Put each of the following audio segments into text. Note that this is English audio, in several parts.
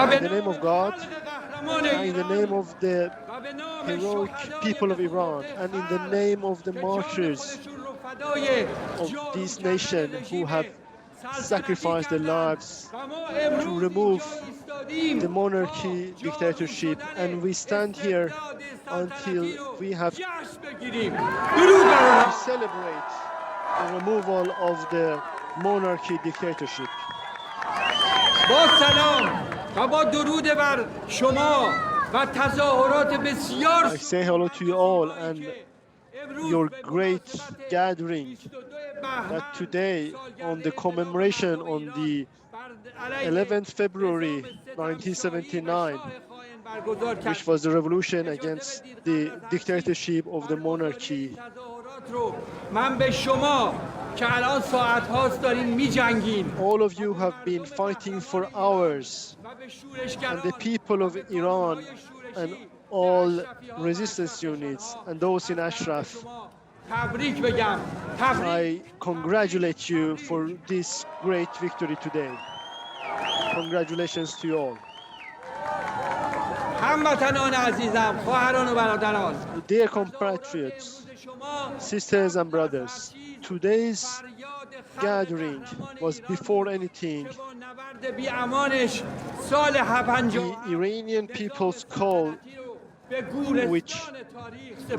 In the name of God, and in the name of the heroic people of Iran, and in the name of the martyrs of this nation who have sacrificed their lives to remove the monarchy dictatorship, and we stand here until we have to celebrate the removal of the monarchy dictatorship. با سلام و با درود بر شما و تظاهرات بسیار I say hello to you all and your great gathering that today on the commemoration on the 11th February 1979, which was the revolution against the dictatorship of the monarchy. من به شما که الان ساعت هاست دارین می‌جنگین. All of you have been fighting for hours, and the people of Iran and all resistance units and those in Ashraf, تبریک بگم. I congratulate you for this great victory today. Congratulations to you all. هموطنان عزیزم، خواهران و برادران. Dear compatriots, sisters and brothers, today's gathering was before anything the Iranian people's call, which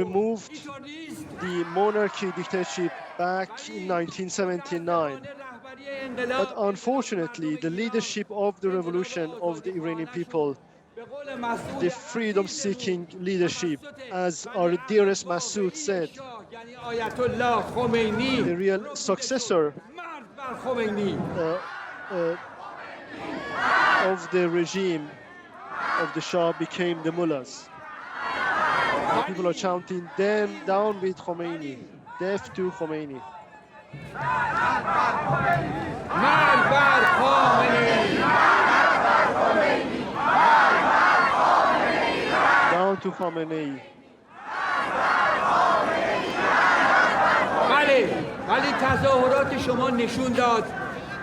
removed the monarchy dictatorship back in 1979. But unfortunately, the leadership of the revolution of the Iranian people, the freedom-seeking leadership, as our dearest Masoud said, the real successor of the regime of the Shah became the mullahs. The people are chanting, "Them down with Khomeini, death to Khomeini." Down to Khomeini.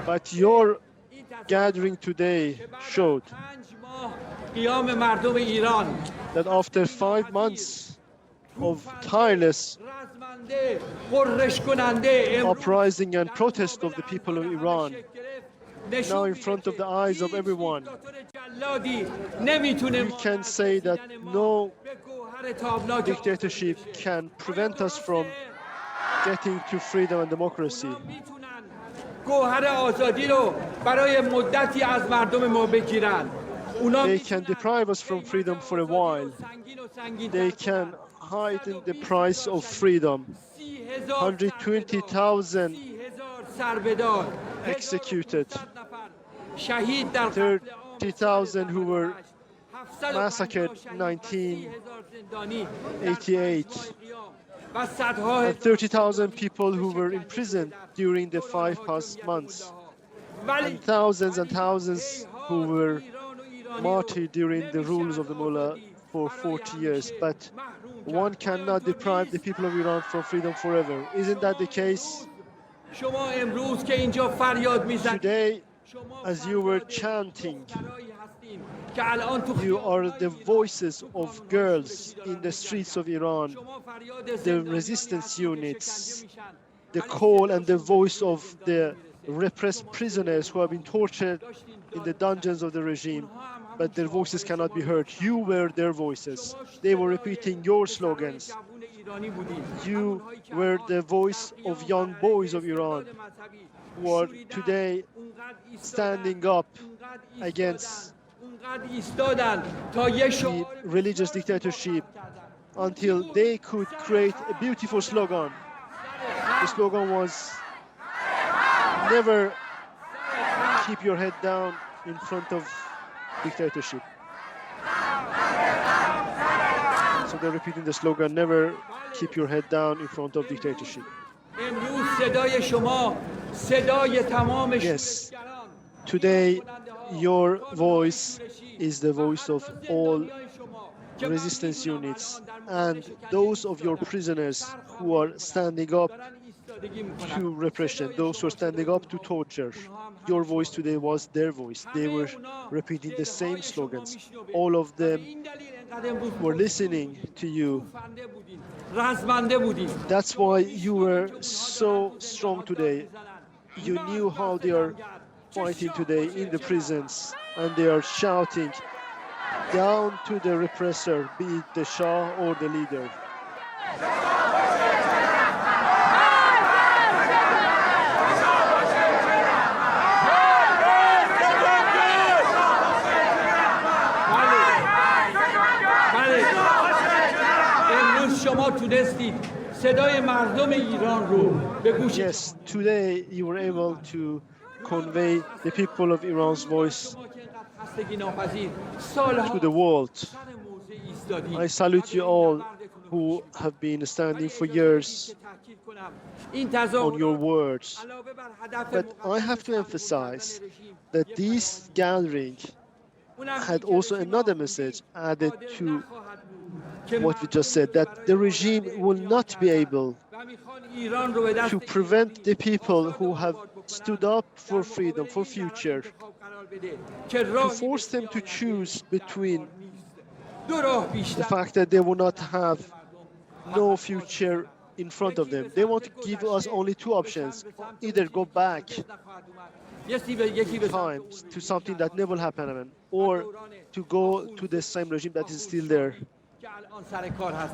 But your gathering today showed that after 5 months of tireless uprising and protest of the people of Iran, now in front of the eyes of everyone, we can say that no dictatorship can prevent us from getting to freedom and democracy. They can deprive us from freedom for a while. They can heighten the price of freedom. 120,000 executed, 30,000 who were massacred in 1988, and 30,000 people who were imprisoned during the 5 past months, and thousands who were martyred during the rules of the mullah for 40 years. But one cannot deprive the people of Iran from freedom forever. Isn't that the case? Today, as you were chanting, you are the voices of girls in the streets of Iran, the resistance units, the call and the voice of the repressed prisoners who have been tortured in the dungeons of the regime, but their voices cannot be heard. You were their voices. They were repeating your slogans. You were the voice of young boys of Iran who are today standing up against the religious dictatorship until they could create a beautiful slogan. The slogan was, "Never keep your head down in front of dictatorship." So they're repeating the slogan, "Never keep your head down in front of dictatorship." Yes, today your voice is the voice of all resistance units and those of your prisoners who are standing up to repression, those who are standing up to torture. Your voice today was their voice. They were repeating the same slogans. All of them were listening to you. That's why you were so strong today. You knew how they are fighting today in the prisons, and they are shouting down to the repressor, be it the Shah or the leader. Yes, today you were able to convey the people of Iran's voice to the world. I salute you all who have been standing for years on your words. But I have to emphasize that this gathering had also another message added to what we just said, that the regime will not be able to prevent the people who have stood up for freedom, for future, to force them to choose between the fact that they will not have no future in front of them. They want to give us only two options: either go back time to something that never happened, or to go to the same regime that is still there.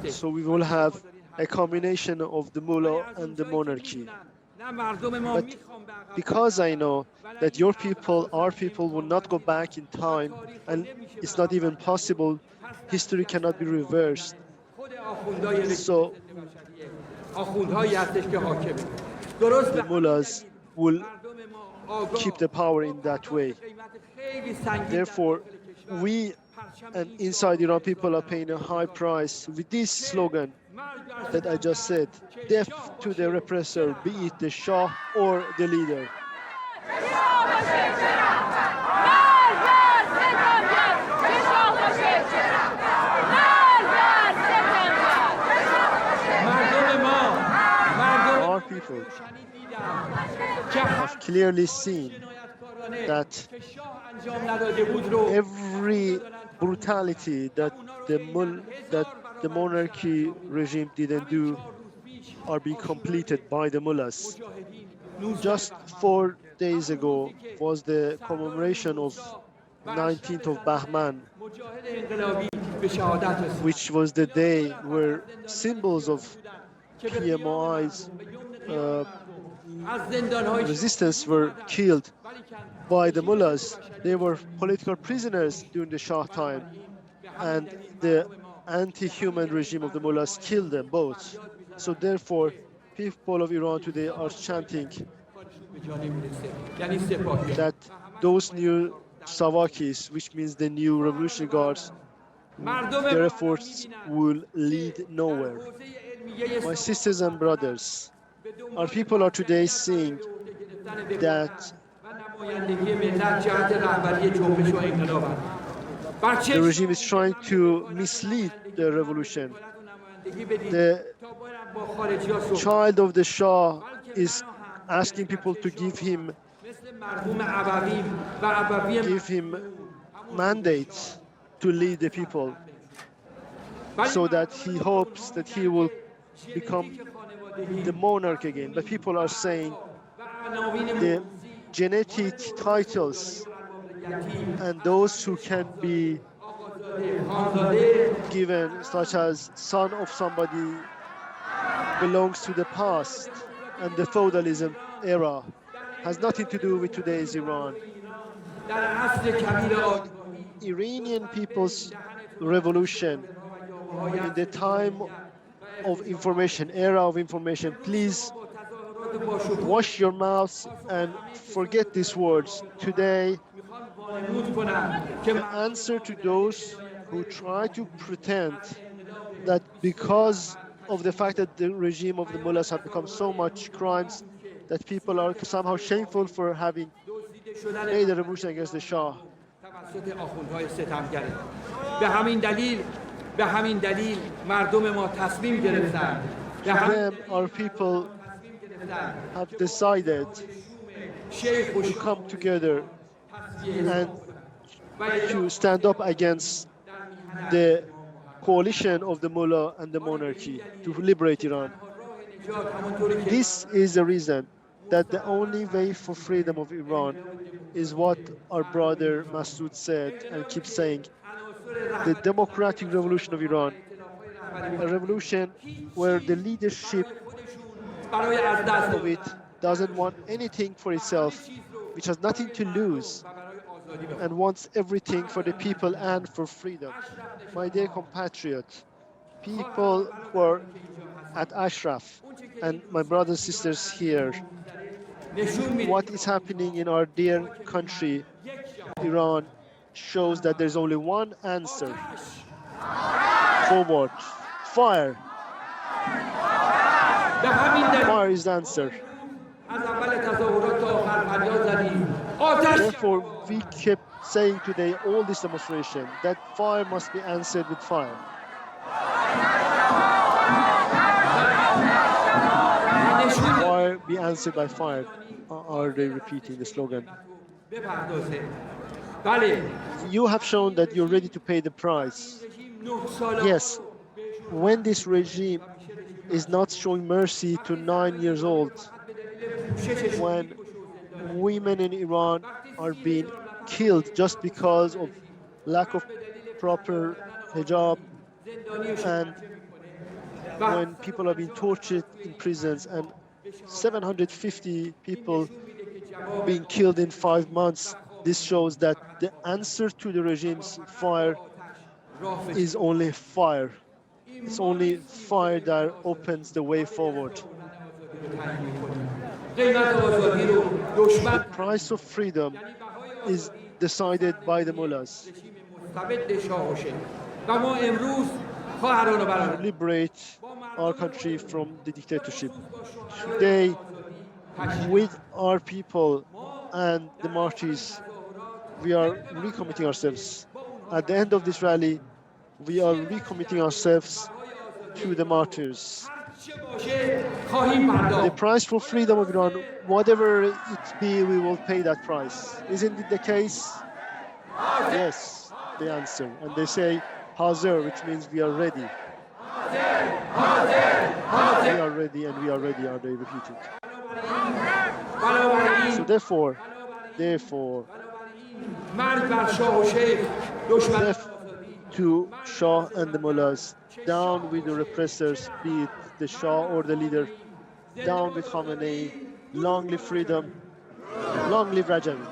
So we will have a combination of the mullah and the monarchy. But because I know that your people, our people, will not go back in time, and it's not even possible, history cannot be reversed. So the mullahs will keep the power in that way. Therefore, we and inside Iran people are paying a high price with this slogan that I just said: death to the repressor, be it the Shah or the leader. Our people have clearly seen that every brutality that the monarchy regime didn't do are being completed by the mullahs. Just 4 days ago was the commemoration of 19th of Bahman, which was the day where symbols of PMI's resistance were killed by the mullahs. They were political prisoners during the Shah time, and the anti-human regime of the mullahs killed them both. So therefore, people of Iran today are chanting that those new Savakis, which means the new Revolutionary Guards, their efforts will lead nowhere. My sisters and brothers, our people are today seeing that the regime is trying to mislead the revolution. The child of the Shah is asking people to give him mandates to lead the people, so that he hopes that he will become the monarch again. But people are saying the genetic titles and those who can be given, such as son of somebody, belongs to the past, and the feudalism era has nothing to do with today's Iran. Iranian people's revolution in the time of information, era of information, please wash your mouths and forget these words. Today, the answer to those who try to pretend that because of the fact that the regime of the mullahs have become so much crimes that people are somehow shameful for having made a revolution against the Shah. To them, our people have decided to come together and to stand up against the coalition of the mullah and the monarchy to liberate Iran. This is the reason that the only way for freedom of Iran is what our brother Masood said and keeps saying, the democratic revolution of Iran, a revolution where the leadership of it doesn't want anything for itself, which has nothing to lose, and wants everything for the people and for freedom. My dear compatriots, people who are at Ashraf, and my brothers and sisters here, what is happening in our dear country, Iran, shows that there's only one answer. Forward. Fire. Fire is the answer. Therefore, we kept saying today, all this demonstration, that fire must be answered with fire. Fire be answered by fire. Are they repeating the slogan? You have shown that you're ready to pay the price. Yes, when this regime is not showing mercy to 9 years old, when women in Iran are being killed just because of lack of proper hijab, and when people are being tortured in prisons, and 750 people being killed in 5 months, this shows that the answer to the regime's fire is only fire. It's only fire that opens the way forward. The price of freedom is decided by the mullahs. To liberate our country from the dictatorship. Today, with our people and the marches, we are recommitting ourselves. At the end of this rally, we are recommitting ourselves to the martyrs. The price for freedom of Iran, whatever it be, we will pay that price. Isn't it the case? Yes, they answer. And they say, Hazir, which means we are ready. We are ready and we are ready, are they repeating. So therefore, left to Shah and the mullahs, down with the repressors, be it the Shah or the leader, down with Khamenei, long live freedom, long live Rajavi.